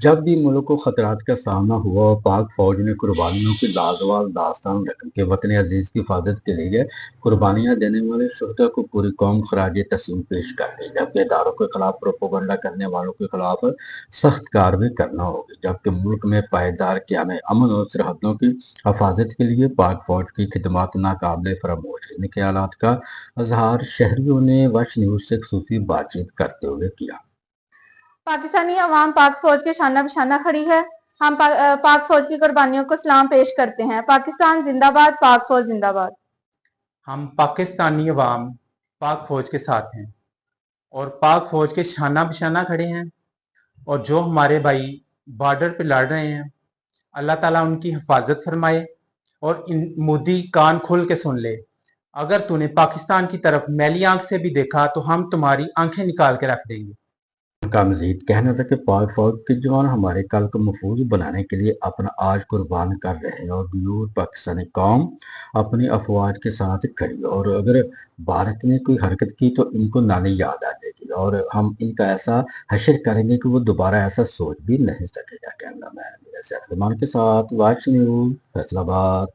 जब भी मुल्क को खतरात का सामना हुआ और पाक फौज ने कुर्बानियों की लाजवाब दास्तान रकम के वतन अजीज की हिफाजत के लिए कुर्बानियां देने वाले शुहदा को पूरी कौम खराज तस्लीम पेश कर दी, जबकि इदारों के खिलाफ प्रोपोगंडा करने वालों के खिलाफ सख्त कार्रवाई करना होगी, जबकि मुल्क में पायदार क़याम अमन और सरहदों की हिफाजत के लिए पाक फौज की खिदमत नाकाबिले फरामोश इन ख्यालात का इजहार शहरियों ने वश न्यूज से खसूसी बातचीत करते हुए किया। पाकिस्तानी अवाम पाक फौज के शाना बशाना खड़ी है। हम पाक फौज की कुर्बानियों को सलाम पेश करते हैं। पाकिस्तान जिंदाबाद, पाक फौज जिंदाबाद। हम पाकिस्तानी अवाम पाक फौज के साथ हैं और पाक फौज के शाना बशाना खड़े हैं। और जो हमारे भाई बॉर्डर पे लड़ रहे हैं, अल्लाह ताला उनकी हिफाजत फरमाए। और इन मोदी कान खोल के सुन ले, अगर तूने पाकिस्तान की तरफ मैली आंख से भी देखा तो हम तुम्हारी आंखें निकाल के रख देंगे। उनका मजीद कहना था कि पाक फौज के जवान हमारे कल को महफूज बनाने के लिए अपना आज कुर्बान कर रहे हैं और दूर पाकिस्तानी कौम अपनी अफवाज के साथ खड़ी है। और अगर भारत ने कोई हरकत की तो इनको नानी याद आ जाएगी और हम इनका ऐसा हशर करेंगे कि वो दोबारा ऐसा सोच भी नहीं सकेगा। कैमरा मैन के साथ वाच न्यूज फैसलाबाद।